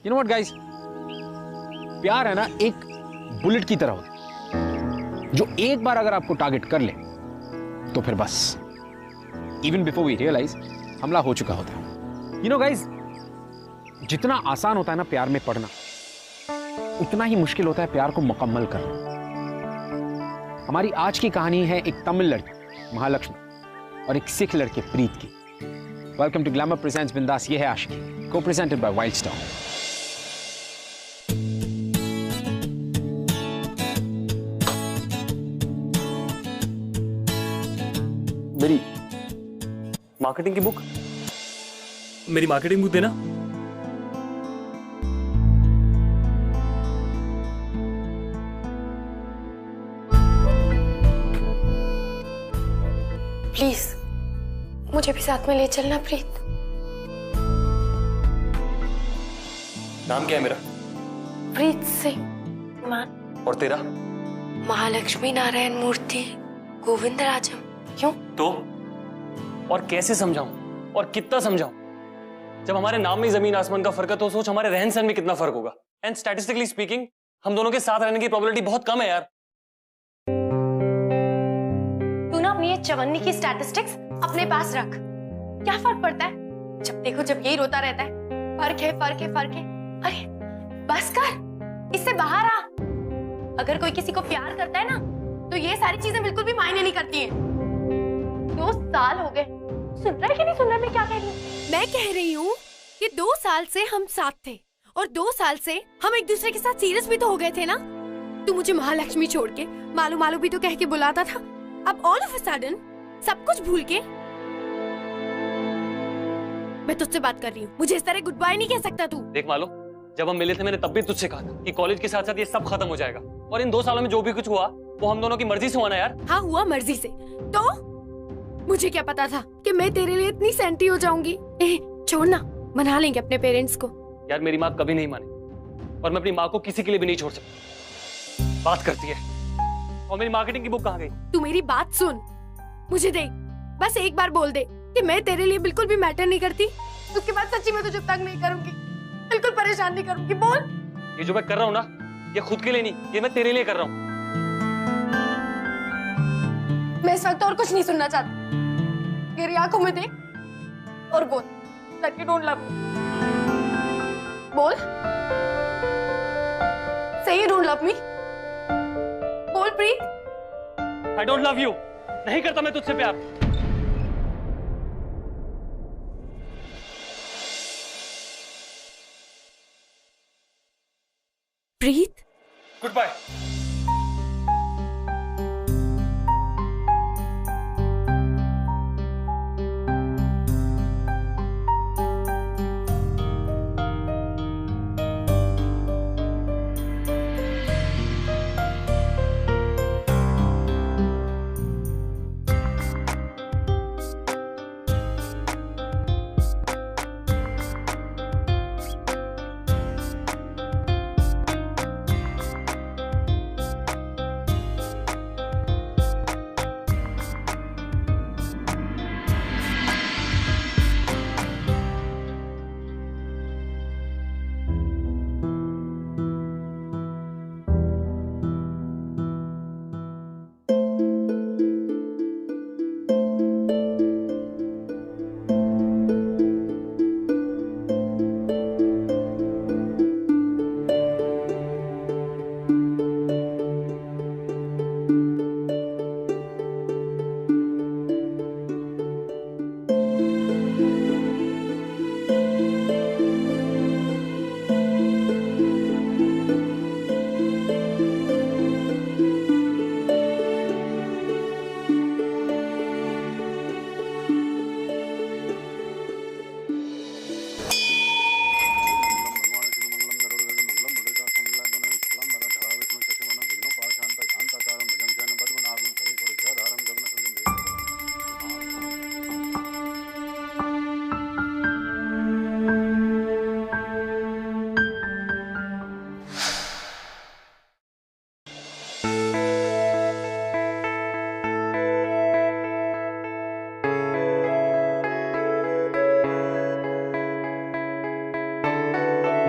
You know what guys, प्यार है ना एक बुलेट की तरह होता है, जो एक बार अगर आपको टारगेट कर ले तो फिर बस इवन बिफोर वी रियलाइज हमला हो चुका होता है। यू नो गाइस, जितना आसान होता है ना प्यार में पड़ना, उतना ही मुश्किल होता है प्यार को मुकम्मल करना। हमारी आज की कहानी है एक तमिल लड़की महालक्ष्मी और एक सिख लड़के प्रीत की। वेलकम टू ग्लैमर प्रेजेंट्स बिंदास, ये है आशिकी, को प्रेजेंटेड बाय वाइल्ड स्टार। मेरी मार्केटिंग की बुक, मेरी मार्केटिंग बुक देना। प्लीज मुझे भी साथ में ले चलना प्रीत। नाम क्या है मेरा? प्रीत सिंह मान। और तेरा? महालक्ष्मी नारायण मूर्ति गोविंद राजम। क्यों? तो और कैसे समझाऊं और कितना समझाऊं? जब हमारे नाम में जमीन आसमान का फर्क है तो सोच हमारे रहन सहन में कितना फर्क होगा। एंड स्टैटिस्टिकली स्पीकिंग हम दोनों के साथ रहने की प्रोबेबिलिटी बहुत कम है यार। तू ना अपनी ये चवन्नी की स्टैटिस्टिक्स अपने पास रख। क्या फर्क पड़ता है? जब देखो जब यही रोता रहता है, फर्क है फर्क है फर्क है। अरे बस कर, इससे बाहर आ। अगर कोई किसी को प्यार करता है ना तो ये सारी चीजें बिल्कुल भी मायने नहीं करती हैं। 2 साल हो गए, सुन रहा है कि नहीं सुन रहा मैं क्या कह रही हूँ? मैं कह रही हूँ कि 2 साल से हम साथ थे और 2 साल से हम एक दूसरे के साथ सीरियस भी तो हो गए थे ना। तू मुझे महालक्ष्मी छोड़ के मालू मालू भी तो कह के बुलाता था, अब ऑल ऑफ अ सडन सब कुछ भूल के। मैं तुझसे बात कर रही हूँ, मुझे इस तरह गुड बाय नहीं कह सकता तू। देख मालो, जब हम मिले थे मैंने तब भी तुझसे कहा था कि कॉलेज के साथ साथ ये सब खत्म हो जाएगा, और इन 2 सालों में जो भी कुछ हुआ वो हम दोनों की मर्जी से हुआ ना यार। हाँ हुआ मर्जी से, तो मुझे क्या पता था कि मैं तेरे लिए इतनी सेंटी हो जाऊंगी। छोड़ ना, मना लेंगे अपने पेरेंट्स को। यार मेरी माँ कभी नहीं मानी, और मैं अपनी माँ को किसी के लिए भी नहीं छोड़ सकता। बात करती है। और मेरी मार्केटिंग की बुक कहाँ गई? तू मेरी बात सुन, मुझे दे, बस एक बार बोल दे कि मैं तेरे लिए बिल्कुल भी मैटर नहीं करती। उसके बाद सच्ची में तुझे तंग नहीं करूंगी, बिल्कुल परेशान नहीं करूंगी। बोल। ये जो मैं कर रहा हूँ ना, ये खुद के लिए नहीं, ये मैं तेरे लिए कर रहा हूँ। मैं इस वक्त और कुछ नहीं सुनना चाहती। मेरी आंखों में देख और बोल that you don't love me। बोल, say you don't love me। बोल प्रीत। I don't love you। नहीं करता मैं तुझसे प्यार। प्रीत, गुड बाय।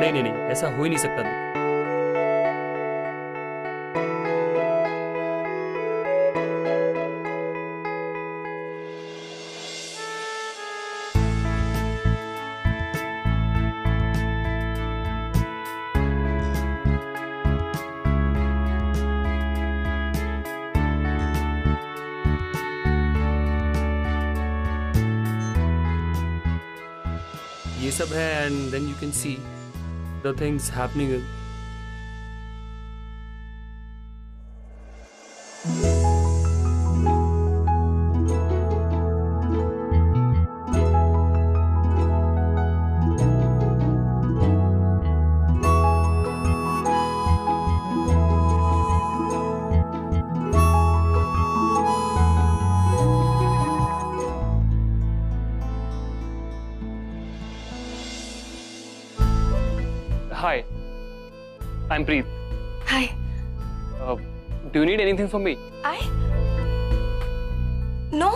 नहीं नहीं नहीं, ऐसा हो ही नहीं सकता। ये सब है and then you can see the things happening. Hi, I'm Preet. Hi. Do you need anything from me? No,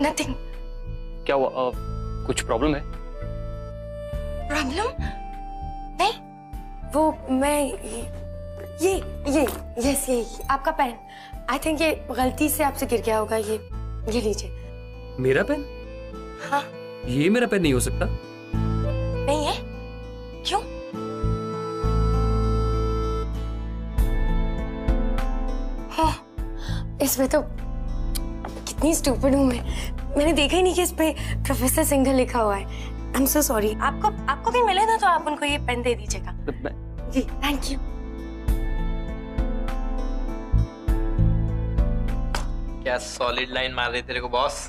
nothing. क्या हुआ? कुछ प्रॉब्लम है? प्रॉब्लम? नहीं, वो मैं ये आपका पेन। आई थिंक ये गलती से आपसे गिर गया होगा। ये लीजिए। मेरा पेन? हाँ। ये मेरा पेन नहीं हो सकता। नहीं है? क्यों? इसमें तो कितनी स्टूपिड हूँ मैं। मैंने देखा ही नहीं कि इस पे प्रोफेसर सिंघल लिखा हुआ है। I am so sorry. आपको भी मिले ना तो आप उनको ये पेन दे दीजिएगा। जी थैंक यू। क्या सॉलिड लाइन मार रही तेरे को बॉस।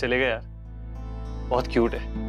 चलेगा यार, बहुत क्यूट है।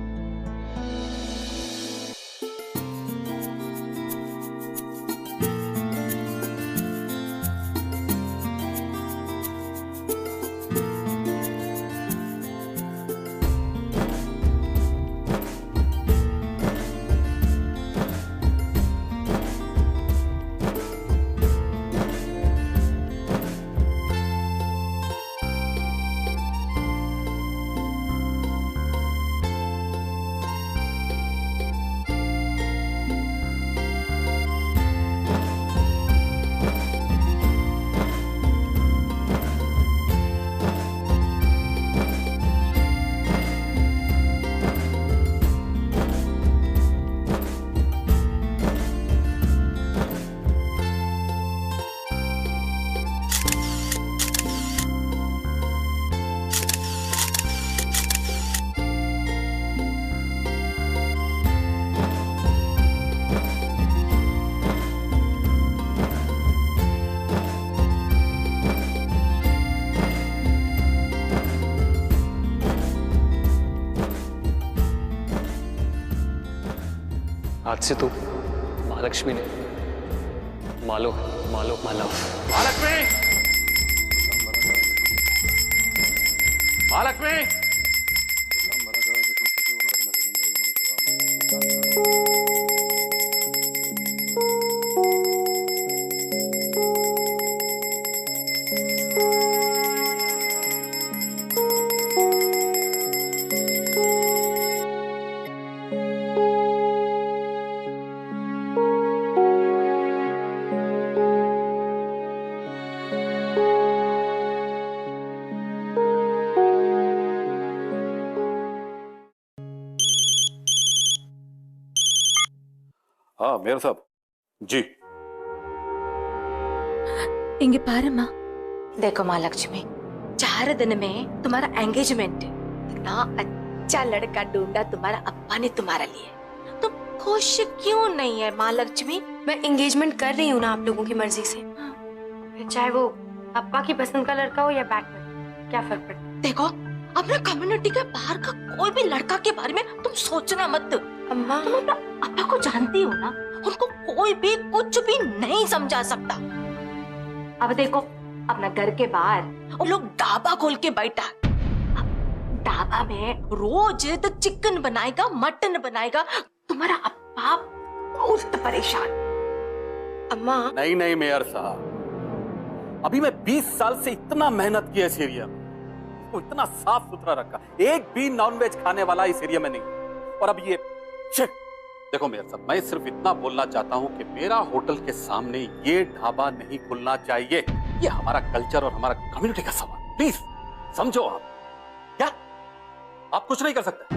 आज से तो महालक्ष्मी ने मालो मालो मालव। महालक्ष्मी, महालक्ष्मी, हाँ मेयर साहब जी। इंगे पारम्मा, देखो महालक्ष्मी, 4 दिन में तुम्हारा एंगेजमेंट है। इतना अच्छा लड़का ढूंढा तुम्हारा अप्पा ने तुम्हारे लिए। तुम खुश क्यों नहीं है महालक्ष्मी? मैं एंगेजमेंट कर रही हूँ ना आप लोगों की मर्जी से। फिर चाहे वो अप्पा की पसंद का लड़का हो या बैकवर्ड, क्या फर्क पड़ता है? देखो अपने कम्युनिटी के बाहर का कोई भी लड़का के बारे में तुम सोचना मत। अम्मा, तुम अपना अप्पा को जानती हो ना, उनको कोई भी कुछ भी नहीं समझा सकता। अब देखो अपना घर के बाहर वो लोग ढाबा खोल के बैठा। ढाबा में रोज तो चिकन बनाएगा, मटन बनाएगा। तुम्हारा अप्पा बहुत परेशान। अम्मा, नहीं नहीं मेयर साहब, अभी मैं 20 साल से इतना मेहनत किया इस एरिया में, इसको इतना साफ सुथरा रखा, एक भी नॉनवेज खाने वाला इस एरिया में नहीं। और अब ये देखो मेयर साहब, मैं सिर्फ इतना बोलना चाहता हूं कि मेरा होटल के सामने ये ढाबा नहीं खुलना चाहिए। ये हमारा कल्चर और हमारा कम्युनिटी का सवाल, प्लीज समझो आप। क्या आप कुछ नहीं कर सकते?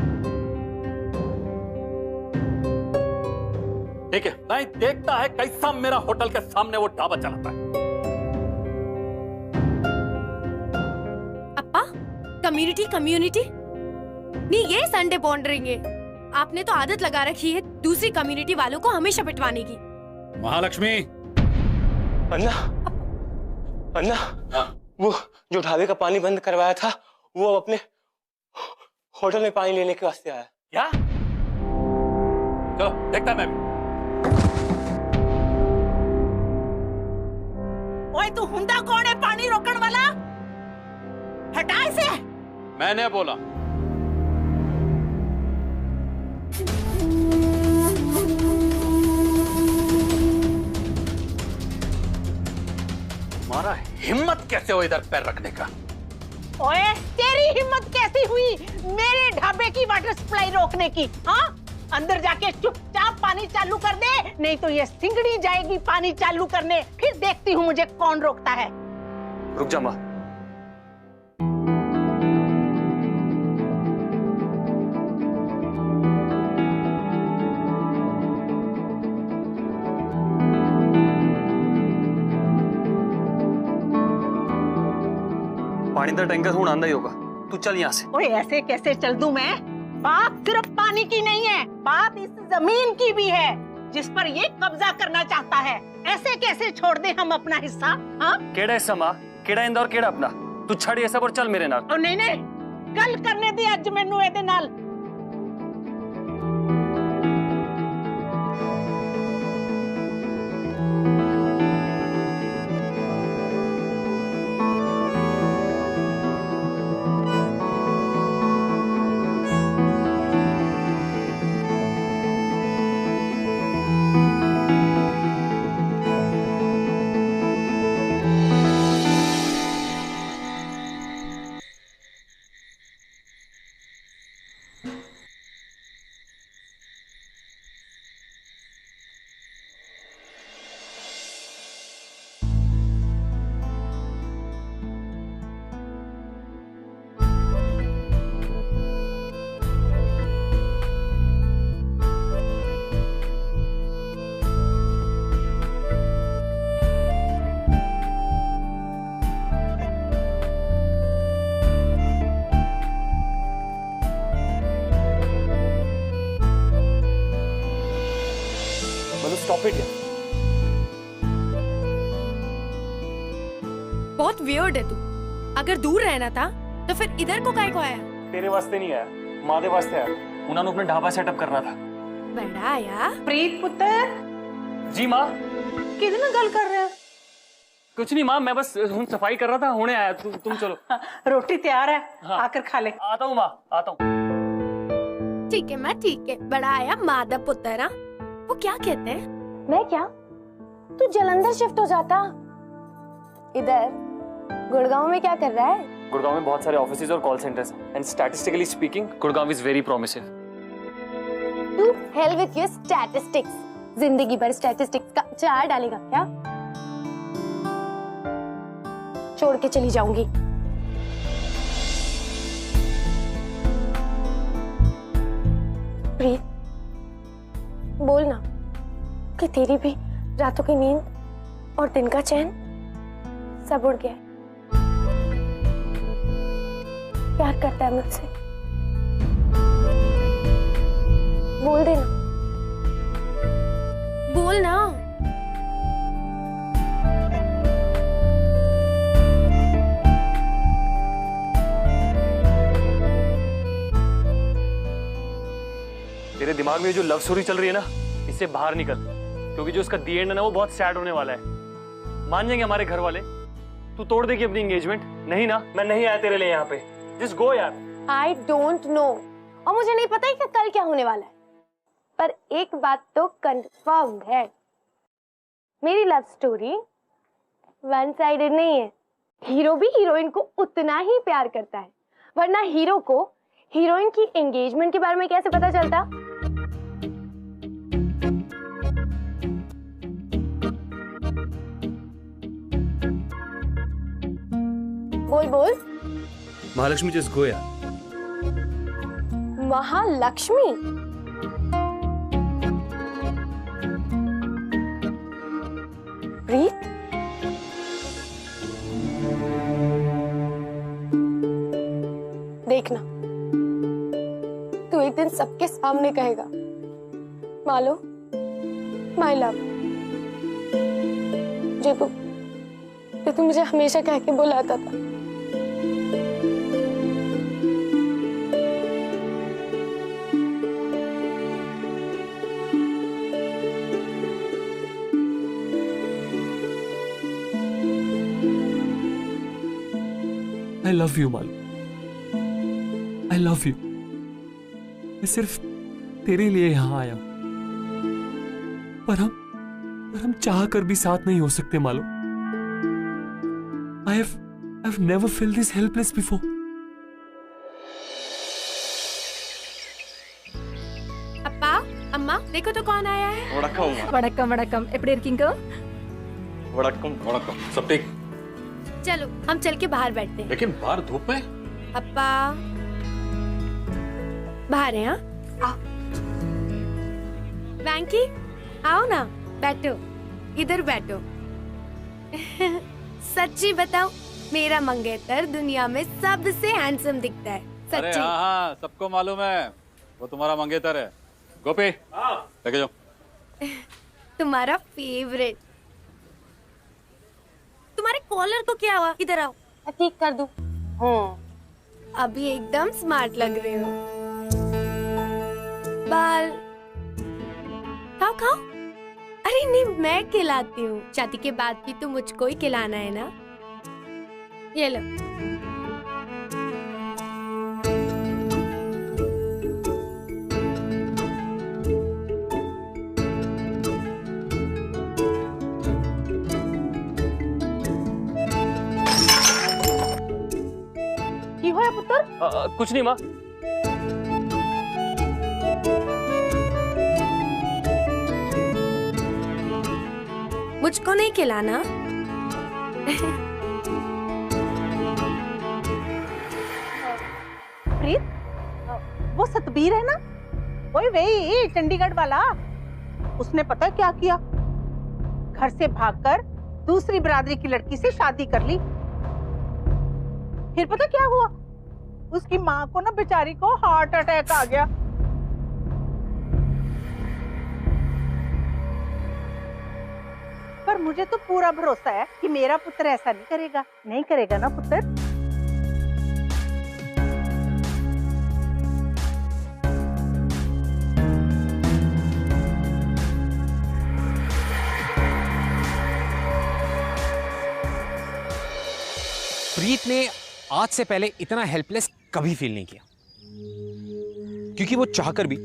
ठीक है, मैं देखता है कैसा मेरा होटल के सामने वो ढाबा चलाता है। अप्पा, कम्युनिटी कम्युनिटी नहीं, ये संडे बॉन्डरिंग है। आपने तो आदत लगा रखी है दूसरी कम्युनिटी वालों को हमेशा पिटवाने की। महालक्ष्मी, अन्ना, अन्ना, वो जो ढाबे का पानी बंद करवाया था, वो अपने होटल में पानी लेने के वास्ते आया। क्या? चलो देखता मैं भी। ओए तू हुंदा कौन है पानी रोकने वाला? हटा इसे। मैंने बोला। तुम्हारा हिम्मत कैसे हो इधर पैर रखने का? ओए तेरी हिम्मत कैसी हुई मेरे ढाबे की वाटर सप्लाई रोकने की? हाँ, अंदर जाके चुपचाप पानी चालू कर दे, नहीं तो ये सिंगड़ी जाएगी पानी चालू करने। फिर देखती हूँ मुझे कौन रोकता है। रुक जा माँ। पानी का टैंकर हूं आंदा ही होगा, तू चल यहाँ से। ओए ऐसे कैसे चल दूं मैं? बात सिर्फ पानी की नहीं है, बात इस जमीन की भी है जिस पर ये कब्जा करना चाहता है। ऐसे कैसे छोड़ दे हम अपना हिस्सा? हाँ, केड़ा हिस्सा माँ, केड़ा इंदौर, केड़ा अपना? तू छड़ ये सब और चल मेरे नाल। नहीं नहीं, कल करने दे अज मैनू एदे नाल। Stop it. बहुत वियर्ड है तू। अगर दूर रहना था तो फिर इधर को काहे को आया? तेरे वास्ते नहीं आया, माँ दे वास्ते आया। उन्होंने अपना ढाबा सेटअप करना था। बड़ा आया। प्रीत पुत्र जी माँ। कितना गल कर रहे हो? कुछ नहीं माँ, मैं बस हूँ सफाई कर रहा था, होने आया। तुम चलो। रोटी तैयार है, हाँ। आकर खा ले। आता हूँ माँ, आता हूँ। ठीक है माँ, ठीक है। बड़ा आया मादा पुत्र। वो क्या कहते हैं? मैं क्या? तू जलंधर शिफ्ट हो जाता। इधर गुड़गांव में क्या कर रहा है? गुड़गांव में बहुत सारे ऑफिसेज और कॉल सेंटर्स हैं, and statistically speaking Gurgaon is very promising. To hell with your statistics. जिंदगी भर स्टैटिस्टिक्स का चार डालेगा क्या? छोड़ के चली जाऊंगी। प्रीत, बोल ना कि तेरी भी रातों की नींद और दिन का चैन सब उड़ गया है। प्यार करता है मुझसे? बोल देना। बोल ना। तेरे दिमाग में जो लव स्टोरी चल रही है ना, इससे बाहर निकल, क्योंकि जो उसका दी एंड है ना, वो बहुत सैड होने वाला है। मान जाएंगे हमारे घर वाले। तू तोड़ देगी अपनी एंगेजमेंट? नहीं ना, मैं नहीं आया तेरे लिए यहाँ पे। जस्ट गो यार। आई डोंट नो, और मुझे नहीं पता है कि कल क्या होने वाला है, पर एक बात तो कंफर्म है, मेरी लव स्टोरी वन साइडेड नहीं है। हीरो भी हीरोइन को उतना ही प्यार करता है, वरना हीरो को हीरोइन की एंगेजमेंट के बारे में कैसे पता चलता? बोल। महालक्ष्मी जस्ट गो यार। महालक्ष्मी? प्रीत? देखना, तू एक दिन सबके सामने कहेगा, मालो, माय लव, जो तू मुझे हमेशा कह के बुलाता था। I love you, Malu. I love you। मैं सिर्फ तेरे लिए यहां आया हूं, पर हम चाह कर भी साथ नहीं हो सकते, Malu. I've never felt this helpless before। अप्पा, अम्मा, देखो तो कौन आया है। वड़क्कम वड़क्कम एपड़ी इरकिंग वड़क्कम सब ठीक? चलो हम चल के बाहर बैठते हैं। लेकिन बाहर धूप में? अप्पा, बाहर है। हाँ, वैंकी, आओ ना, बैठो, इधर बैठो। सच्ची बताओ, मेरा मंगेतर दुनिया में सबसे हैंडसम दिखता है। अरे सच्ची। हाँ, सबको मालूम है, वो तुम्हारा मंगेतर है। गोपी, लेके जाओ। तुम्हारा फेवरेट। तुम्हारे कॉलर को क्या हुआ? इधर आओ, ठीक कर दूं। अभी एकदम स्मार्ट लग रहे हो। बाल खाओ खाओ। अरे नहीं, मैं खिलाती हूँ। शादी के बाद भी तो मुझको ही खिलाना है ना। ये लो। की होया पुत्र? कुछ नहीं माँ। मुझको नहीं खिलाना। प्रीत, वो सतबीर है ना, वही चंडीगढ़ वाला। उसने पता है क्या किया? घर से भागकर दूसरी बिरादरी की लड़की से शादी कर ली। फिर पता क्या हुआ? उसकी माँ को ना बेचारी को हार्ट अटैक आ गया। पर मुझे तो पूरा भरोसा है कि मेरा पुत्र ऐसा नहीं करेगा। नहीं करेगा ना पुत्र? प्रीत ने आज से पहले इतना हेल्पलेस कभी फील नहीं किया, क्योंकि वो चाहकर भी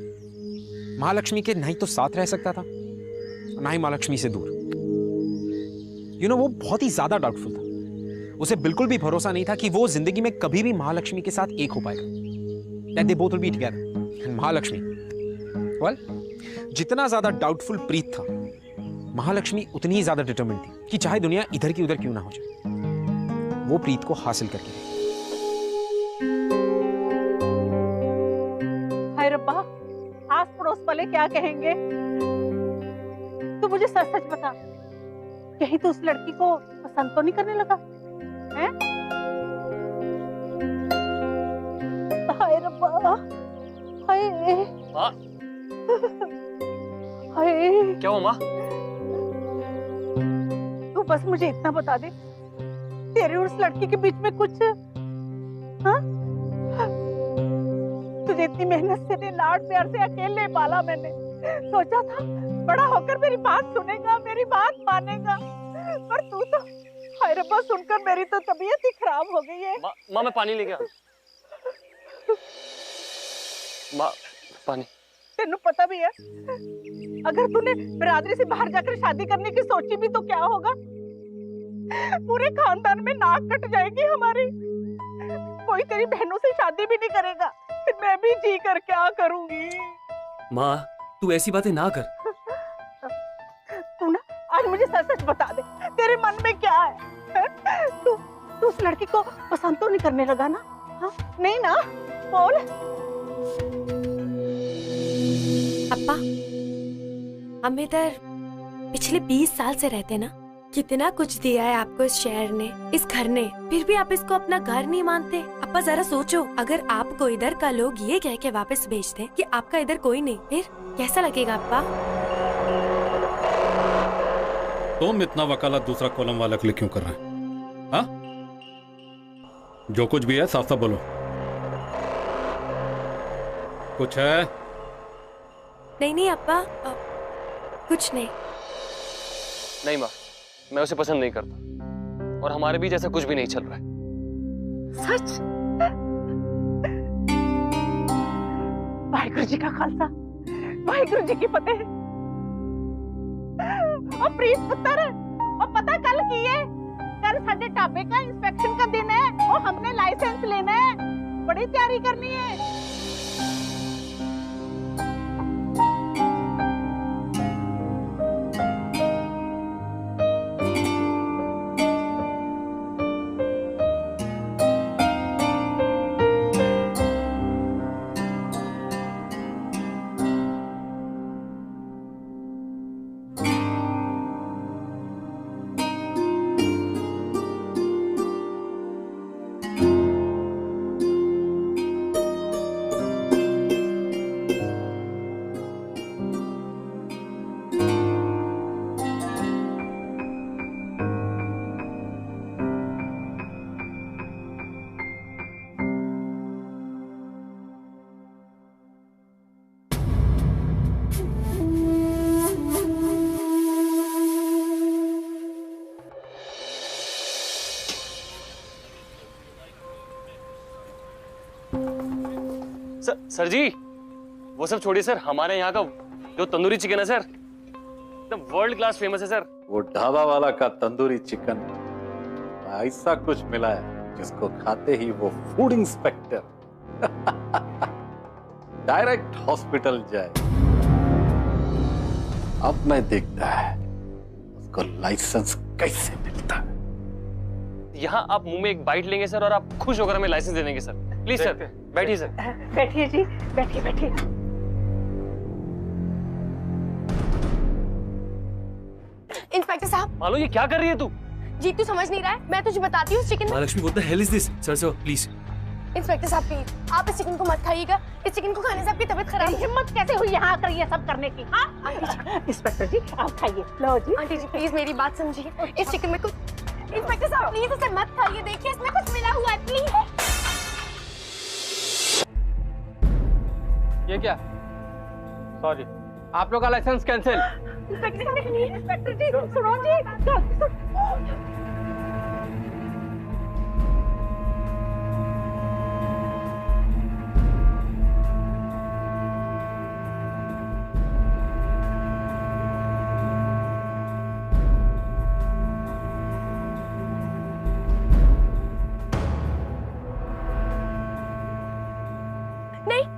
महालक्ष्मी के ना ही तो साथ रह सकता था, ना ही महालक्ष्मी से दूर। वो बहुत ही ज्यादा डाउटफुल था। उसे बिल्कुल भी भरोसा नहीं था कि वो जिंदगी में कभी भी महालक्ष्मी के साथ एक हो पाएगा। That they both will be together. And Mahalakshmi, well, जितना ज्यादा डाउटफुल प्रीत था, महालक्ष्मी उतनी ही ज्यादा डिटरमिन्ड थी कि चाहे दुनिया इधर की उधर क्यों ना हो जाए, वो प्रीत को हासिल करके। हाय रब्बा, आस पड़ोस वाले क्या कहेंगे? तू मुझे सच सच बता, कहीं तो उस लड़की को पसंद तो नहीं करने लगा हैं? हाय रब्बा, हाय माँ, हाय। क्या हुआ माँ? तू बस मुझे इतना बता दे, तेरे और उस लड़की के बीच में कुछ? हाँ? तुझे इतनी मेहनत से, लाड प्यार से अकेले पाला मैंने। सोचा था बड़ा होकर मेरी बात सुनेगा, मेरी बात मानेगा, पर तू तो, हाय रब्बा, सुनकर मेरी तो तबीयत ही खराब हो गई है। माँ मैं पानी लेके आ। माँ पानी। तेनू पता भी है, अगर तूने बिरादरी से बाहर जाकर शादी करने की सोची भी तो क्या होगा? पूरे खानदान में नाक कट जाएगी हमारी। कोई तेरी बहनों से शादी भी नहीं करेगा, फिर मैं भी जी कर क्या करूंगी? माँ तू ऐसी बातें ना कर। तू ना आज मुझे सच सच बता दे, तेरे मन में क्या है? तू तू उस लड़की को पसंद तो नहीं करने लगा ना? हाँ नहीं ना? बोल। अप्पा, हम इधर पिछले 20 साल से रहते ना। कितना कुछ दिया है आपको इस शहर ने, इस घर ने, फिर भी आप इसको अपना घर नहीं मानते। अप्पा जरा सोचो, अगर आपको इधर का लोग ये कह के वापस भेज दे कि आपका इधर कोई नहीं, फिर कैसा लगेगा अप्पा? तुम इतना वकालत दूसरा कॉलम वाला के लिए क्यों कर रहे हैं? हाँ? जो कुछ भी है साफ साफ बोलो। कुछ है? नहीं अप्पा, कुछ नहीं। नहीं माँ, मैं उसे पसंद नहीं करता और हमारे बीच ऐसा कुछ भी नहीं चल रहा है। सच? वाहिगुरु जी का खालसा, वाहिगुरु जी की फतेह। और प्रीत पुत्र, और पता कल की है, कल साडे ढाबे का इंस्पेक्शन का दिन है और हमने लाइसेंस लेना है, बड़ी तैयारी करनी है। सर जी, वो सब छोड़िए सर, हमारे यहाँ का जो तंदूरी चिकन है सर, एकदम वर्ल्ड क्लास फेमस है सर। वो ढाबा वाला का तंदूरी चिकन ऐसा कुछ मिला है जिसको खाते ही वो फूड इंस्पेक्टर डायरेक्ट हॉस्पिटल जाए। अब मैं देखता है उसको लाइसेंस कैसे मिलता है। यहाँ आप मुंह में एक बाइट लेंगे सर और आप खुश होकर हमें लाइसेंस दे देंगे सर। प्लीज सर, बैठिए सर। बैठिए जी, बैठिए बैठिए। इंस्पेक्टर साहब। मालो ये क्या कर रही है तू? जी तू समझ नहीं रहा है, मैं तुझे बताती हूँ इस chicken. Mahalakshmi, what the hell is this? Sir please. Inspector साहब प्लीज, आप इस चिकन को मत खाइएगा। इस चिकन को खाने से आपकी तबीयत खराब है। हिम्मत कैसे हुई यहाँ आकर ये सब करने की? हाँ इंस्पेक्टर जी आप खाइए। लो जी। आंटी जी प्लीज मेरी बात समझिए, इस चिकन में कुछ। इंस्पेक्टर साहब प्लीज इसे मत खाइए, देखिए इसमें कुछ मिला हुआ है, प्लीज। ये क्या? सॉरी, आप लोग का लाइसेंस कैंसिल। इंस्पेक्टर जी सुनो जी।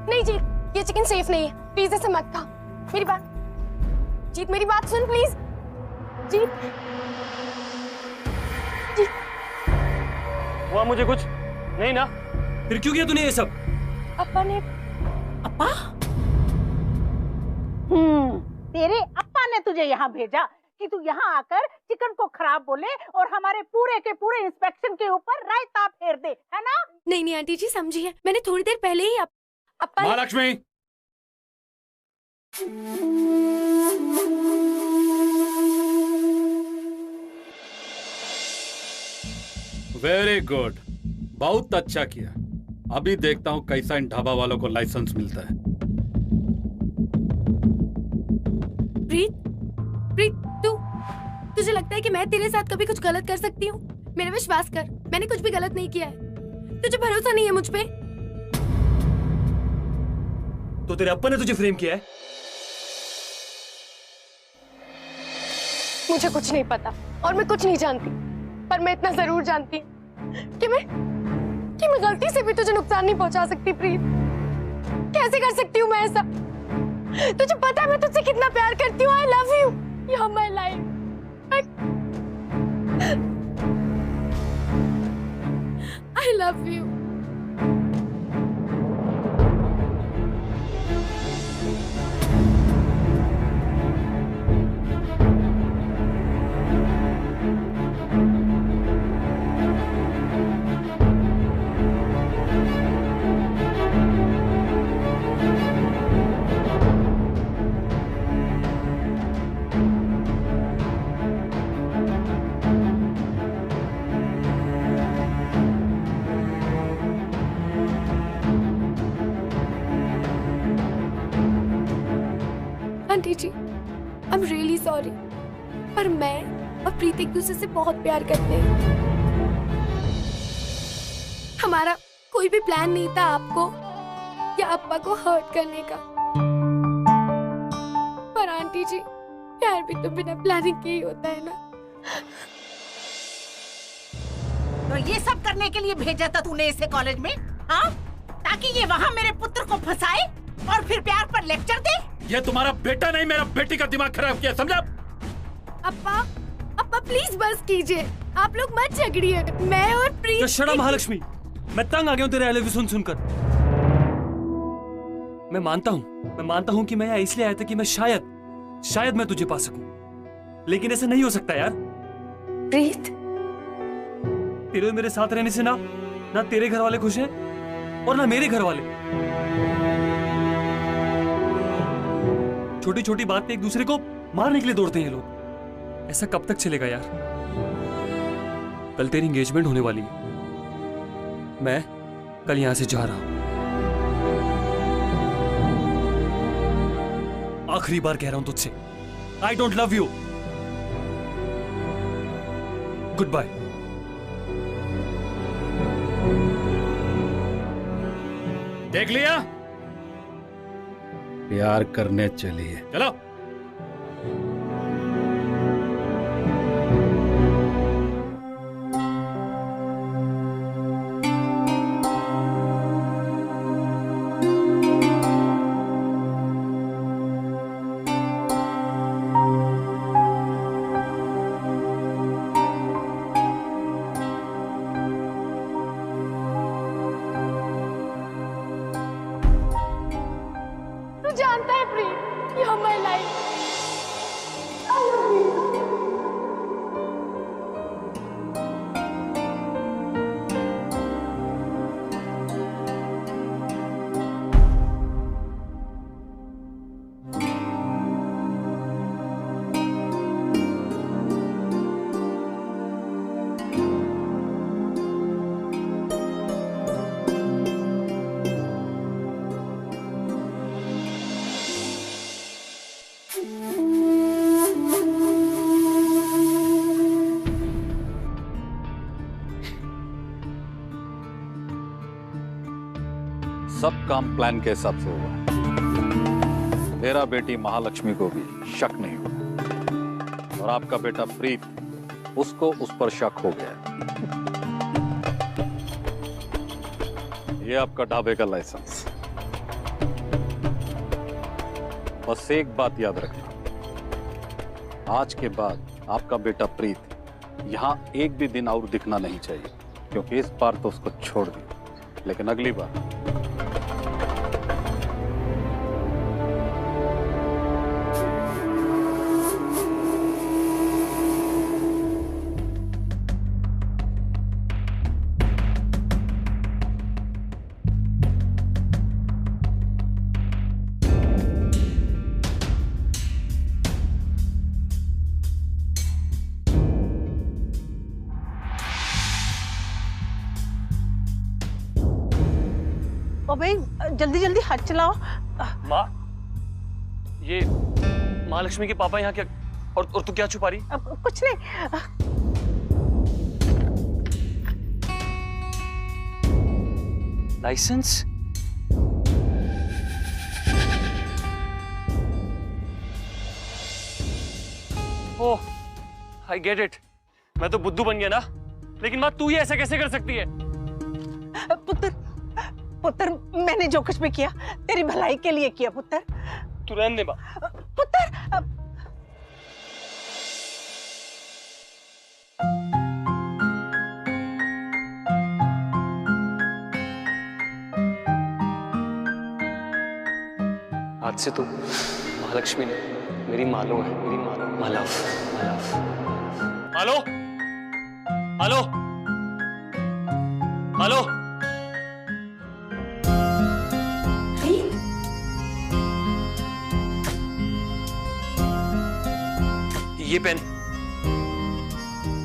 नहीं जीत, ये चिकन सेफ नहीं है, प्लीज इसे मत खा। मेरी बात जीत, मेरी बात सुन प्लीज। जीत जीत। हुआ मुझे कुछ नहीं ना? फिर क्यों किया तूने ये सब? अप्पा ने। अप्पा? तेरे अप्पा ने तुझे यहाँ भेजा कि तू यहाँ आकर चिकन को खराब बोले और हमारे पूरे के पूरे इंस्पेक्शन के ऊपर रायता फेर दे, है ना? नहीं आंटी जी समझिए, मैंने थोड़ी देर पहले ही अप्पा। महालक्ष्मी, वेरी गुड, बहुत अच्छा किया। अभी देखता हूं कैसा इन ढाबा वालों को लाइसेंस मिलता है। प्रीत, तुझे लगता है कि मैं तेरे साथ कभी कुछ गलत कर सकती हूँ? मेरा विश्वास कर, मैंने कुछ भी गलत नहीं किया है। तुझे भरोसा नहीं है मुझ पे? तो तेरे अप्पा ने तुझे फ्रेम किया है? मुझे कुछ नहीं पता और मैं कुछ नहीं जानती, पर मैं इतना जरूर जानती कि मैं गलती से भी तुझे नुकसान नहीं पहुंचा सकती। प्रीत, कैसे कर सकती हूँ मैं ऐसा? तुझे पता है मैं तुझसे कितना प्यार करती हूँ। I love you, you are my life. I love you. Aunty ji, I am really sorry, पर मैं और प्रीत एक दूसरे से बहुत प्यार करते हैं। हमारा कोई भी प्लान नहीं था आपको या अप्पा को हर्ट करने का। पर आंटी जी, प्यार भी तो बिना प्लानिंग के ही होता है ना। तो ये सब करने के लिए भेजा था तूने इसे कॉलेज में, हाँ? ताकि ये वहाँ मेरे पुत्र को फंसाए और फिर प्यार पर लेक्चर दे। ये तुम्हारा बेटा नहीं, मेरा बेटी का दिमाग खराब किया, समझा? अप्पा प्लीज बस कीजिए, आप लोग मत झगड़िए। मैं और प्रीत। तो शट अप महालक्ष्मी, मैं तंग आ गया हूँ तेरे आई लव यू सुन सुनकर। मैं मानता हूँ कि मैं यहाँ इसलिए आया था कि मैं शायद मैं तुझे पा सकूं, लेकिन ऐसा नहीं हो सकता यार। प्रीत, तेरे और मेरे साथ रहने से ना तेरे घर वाले खुश हैं और ना मेरे घर वाले। छोटी छोटी बात पे एक दूसरे को मारने के लिए दौड़ते हैं ये लोग। ऐसा कब तक चलेगा यार? कल तेरी एंगेजमेंट होने वाली है, मैं कल यहां से जा रहा हूं। आखिरी बार कह रहा हूं तुझसे, I don't love you. Good bye. देख लिया? प्यार करने चलिए, चलो। तू जानता है Preet, you are my life. सब काम प्लान के हिसाब से हुआ। मेरा बेटी महालक्ष्मी को भी शक नहीं हुआ और आपका बेटा प्रीत, उसको उस पर शक हो गया। ये आपका ढाबे का लाइसेंस। बस एक बात याद रखना, आज के बाद आपका बेटा प्रीत यहां एक भी दिन और दिखना नहीं चाहिए, क्योंकि इस बार तो उसको छोड़ दिया, लेकिन अगली बार भाई जल्दी जल्दी हाथ चलाओ। माँ, ये महालक्ष्मी के पापा यहाँ क्या और तू क्या छुपा रही? कुछ नहीं। Licence? Oh, I get it. मैं तो बुद्धू बन गया ना, लेकिन माँ तू ये ऐसा कैसे कर सकती है? पुत्र, मैंने जो कुछ भी किया तेरी भलाई के लिए किया पुत्र। तू रहने दे माँ। पुत्र, आज से तो महालक्ष्मी ने मेरी मालो है, मेरी मालो। मालव, मालो, मालो, मालो। ये पेन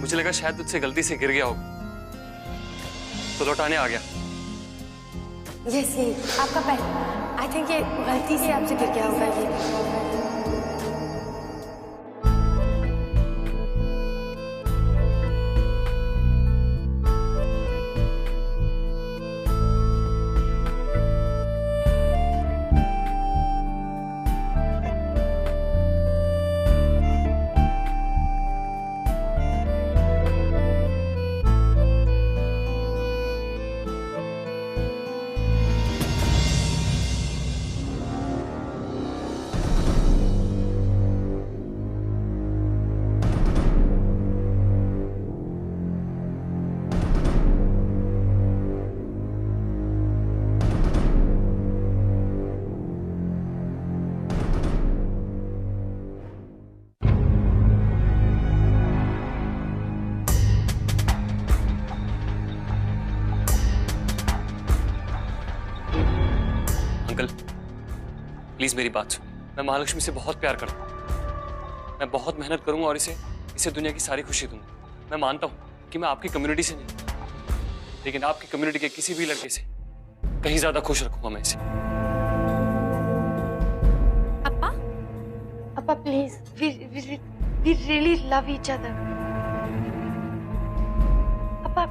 मुझे लगा शायद तुझसे गलती से गिर गया होगा, तो लौटाने आ गया। यस, ये आपका पेन। आई थिंक ये गलती से आपसे गिर गया होगा ये। अंकल प्लीज मेरी बात सुन, मैं महालक्ष्मी से बहुत प्यार करता हूँ। मैं बहुत मेहनत करूंगा और इसे दुनिया की सारी खुशी दूंगा। मैं मानता हूँ कि मैं आपकी कम्युनिटी से नहीं, लेकिन आपकी कम्युनिटी के किसी भी लड़के से कहीं ज्यादा खुश रखूंगा मैं इसे। अप्पा please, we really love each other। अप्पा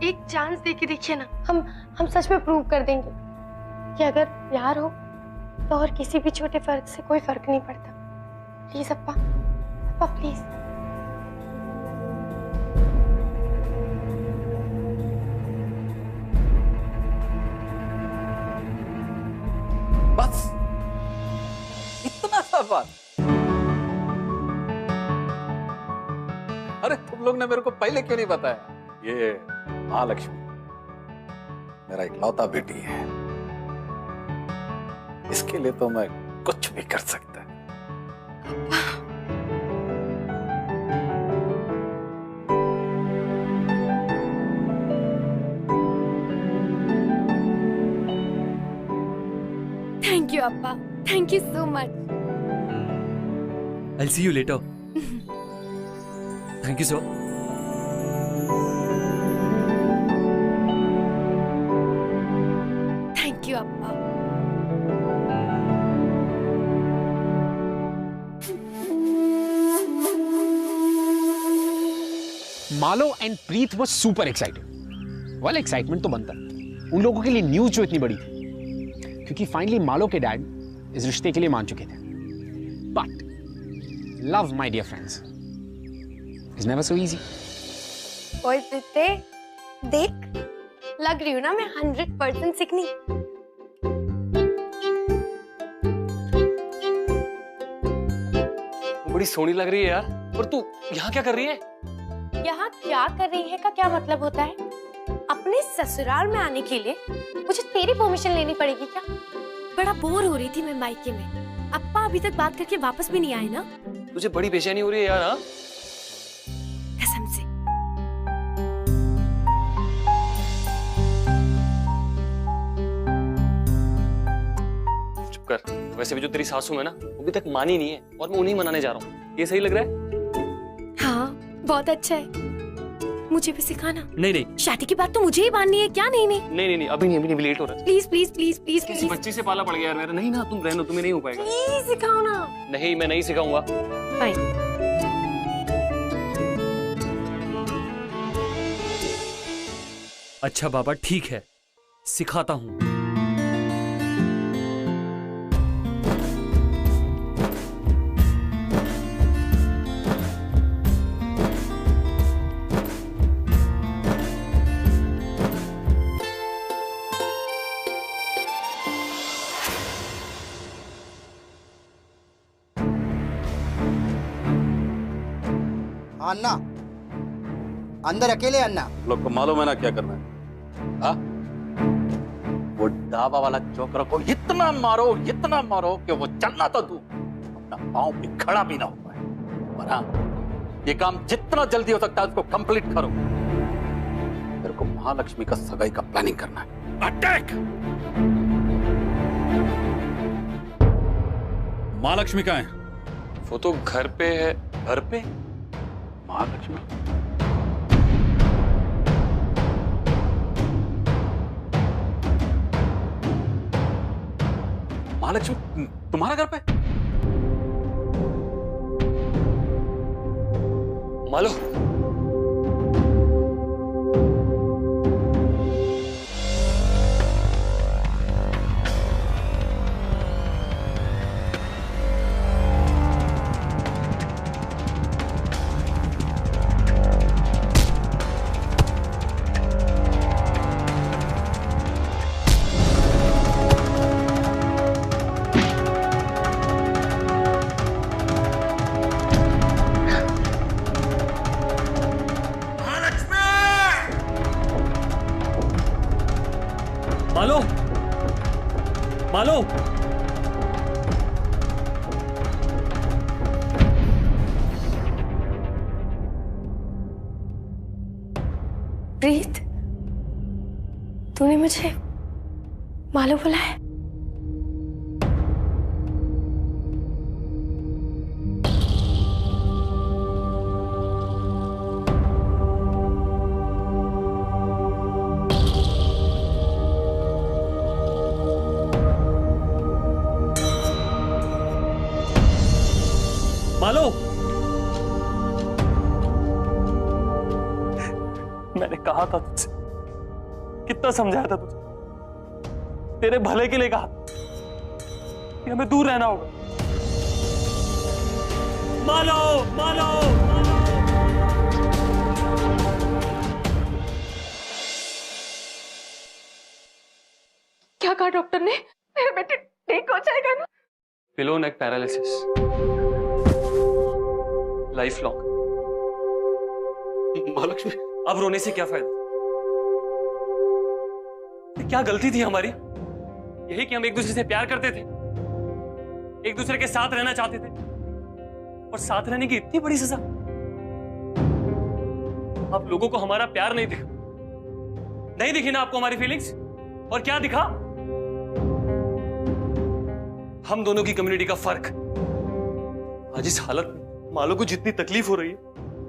एक चांस दे के देखिए ना, हम सच में प्रूव कर देंगे कि अगर प्यार हो तो और किसी भी छोटे फर्क से कोई फर्क नहीं पड़ता। Please Appa, Appa please. बस इतना सा बात। अरे तुम लोग ने मेरे को पहले क्यों नहीं बताया? ये महालक्ष्मी मेरा इकलौता बेटी है, इसके लिए तो मैं कुछ भी कर सकता। थैंक यू अप्पा, thank you so much. I'll see you later. Thank you, sir. Thank you अप्पा। मालो एंड प्रीत वो सुपर एक्साइटेड। वेल, एक्साइटमेंट तो बनता है। उन लोगों के लिए न्यूज जो इतनी बड़ी थी, क्योंकि फाइनली मालो के डैड इस रिश्ते के लिए मान चुके थे। But love, my dear friends, is never so easy. ओए प्रीते, देख लग रही हूँ ना मैं 100% सिकनी। बड़ी सोहनी लग रही है यार, पर तू यहाँ क्या कर रही है? यहाँ क्या कर रही है का क्या मतलब होता है? अपने ससुराल में आने के लिए मुझे तेरी परमिशन लेनी पड़ेगी क्या? बड़ा बोर हो रही थी मैं मायके में। अप्पा अभी तक बात करके वापस भी नहीं आए ना? तुझे बड़ी बेचैनी हो रही है यार। हाँ, कसम से। चुप कर। वैसे भी जो तेरी सासू है ना, वो अभी तक मानी नहीं है और मैं उन्हीं मनाने जा रहा हूँ। ये सही लग रहा है? हाँ, बहुत अच्छा है। मुझे भी सिखाना। नहीं नहीं, शादी की बात तो मुझे ही माननी है क्या? नहीं नहीं नहीं नहीं, अभी नहीं, लेट हो रहा है। प्लीज प्लीज प्लीज प्लीज किसी बच्ची से पाला पड़ गया यार मेरा। नहीं ना, तुम रहना, तुम्हें नहीं हो पाएगा। प्लीज सिखाओ ना। नहीं, मैं नहीं सिखाऊंगा। फाइन। अच्छा बाबा, ठीक है, सिखाता हूँ। अन्ना, अंदर अकेले अन्ना। लोग को मालूम है ना क्या करना है? हाँ? वो ढाबा वाला चौकरा को इतना मारो कि वो चलना तो दूर, अपना पांव पे खड़ा भी ना हो पाए। और हाँ, ये काम जितना जल्दी हो सकता है उसको कंप्लीट करो। तेरे को महालक्ष्मी का सगाई का प्लानिंग करना है। अटैक! महालक्ष्मी कहाँ है? वो तो घर पे है। घर पे? महालक्ष्मी? महालक्ष्मी तुम्हारा घर पे? मालो, मालो, मालो, प्रीत, तूने मुझे मालूम बुलाया? मालो, मैंने कहा था तुझसे, कितना समझाया था तुझे, तेरे भले के लिए कहा कि हमें दूर रहना होगा। मालो, मालो, क्या कहा डॉक्टर ने? मेरा बेटे ठीक हो जाएगा ना? पिलो नेक पैरालिसिस, लाइफ लॉन्ग। महालक्ष्मी, अब रोने से क्या फायदा? क्या गलती थी हमारी? यही कि हम एक दूसरे से प्यार करते थे, एक दूसरे के साथ रहना चाहते थे, और साथ रहने की इतनी बड़ी सजा। आप लोगों को हमारा प्यार नहीं दिखा, नहीं दिखी ना आपको हमारी फीलिंग्स? और क्या दिखा? हम दोनों की कम्युनिटी का फर्क। आज इस हालत में मालो को जितनी तकलीफ हो रही है,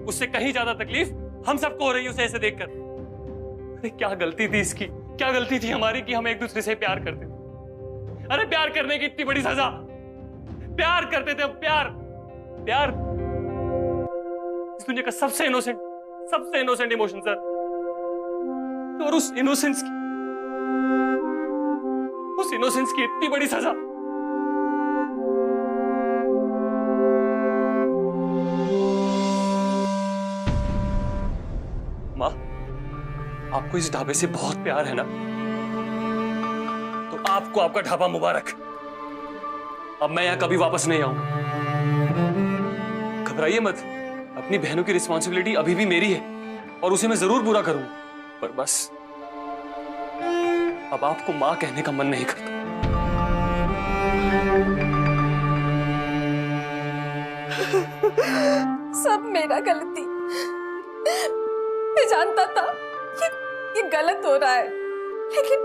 उससे कहीं ज्यादा तकलीफ हम सबको हो रही है उसे ऐसे देखकर। अरे क्या गलती थी इसकी, क्या गलती थी हमारी कि हम एक दूसरे से प्यार करते थे? अरे प्यार करने की इतनी बड़ी सजा। प्यार करते थे हम, प्यार, प्यार इस दुनिया का सबसे इनोसेंट इमोशन सर। और उस इनोसेंस की इतनी बड़ी सजा। माँ, आपको इस ढाबे से बहुत प्यार है ना? तो आपको आपका ढाबा मुबारक। अब मैं यहां कभी वापस नहीं आऊंगा। घबराइए मत, अपनी बहनों की रिस्पॉन्सिबिलिटी अभी भी मेरी है और उसे मैं जरूर पूरा करूंगा। पर बस अब आपको मां कहने का मन नहीं करता। सब मेरा गलती। मैं जानता था ये गलत हो रहा है, लेकिन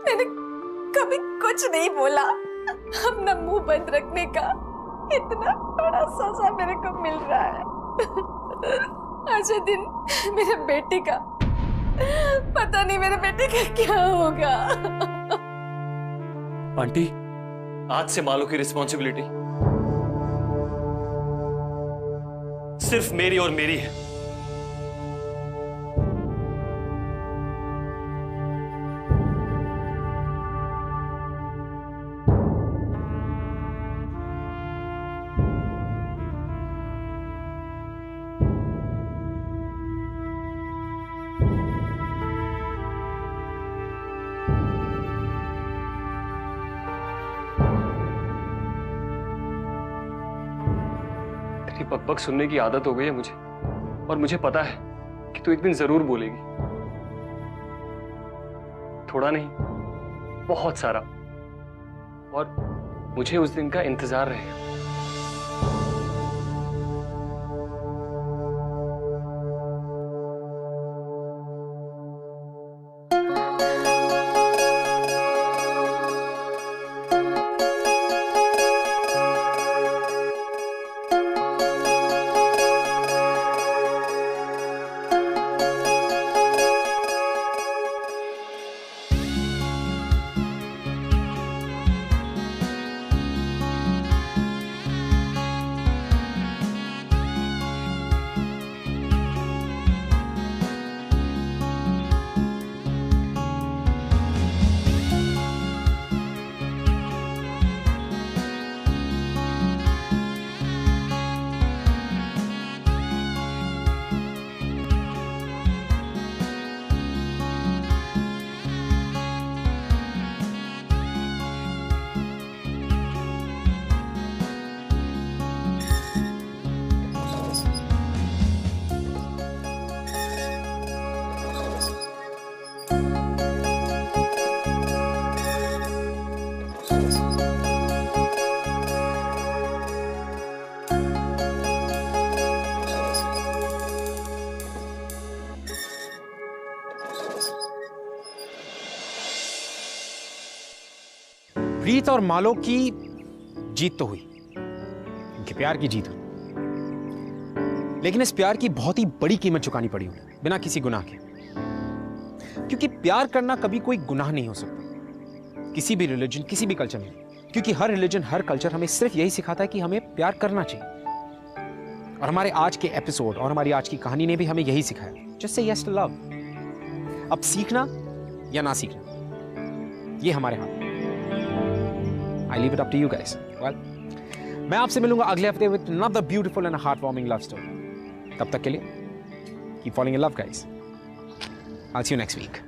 मैंने कभी कुछ नहीं बोला। अपना मुंह बंद रखने का इतना बड़ा सजा मेरे को मिल रहा है। आज दिन मेरे बेटे का, पता नहीं मेरे बेटे का क्या होगा। आंटी, आज से मालो की रिस्पॉन्सिबिलिटी सिर्फ मेरी और मेरी है। बकबक सुनने की आदत हो गई है मुझे, और मुझे पता है कि तू एक दिन जरूर बोलेगी। थोड़ा नहीं, बहुत सारा, और मुझे उस दिन का इंतजार रहेगा। प्रीत और मालो की जीत तो हुई, उनके प्यार की जीत हुई, लेकिन इस प्यार की बहुत ही बड़ी कीमत चुकानी पड़ी उन्हें, बिना किसी गुनाह के। क्योंकि प्यार करना कभी कोई गुनाह नहीं हो सकता, किसी भी रिलीजन, किसी भी कल्चर में। क्योंकि हर रिलीजन, हर कल्चर हमें सिर्फ यही सिखाता है कि हमें प्यार करना चाहिए। और हमारे आज के एपिसोड और हमारी आज की कहानी ने भी हमें यही सिखाया, just say yes to love. अब सीखना या ना सीखना, ये हमारे हाथ। I leave it up to you guys. Well, मैं आपसे मिलूंगा अगले हफ्ते with another beautiful and a heartwarming love story. तब तक के लिए keep falling in love, guys. I'll see you next week.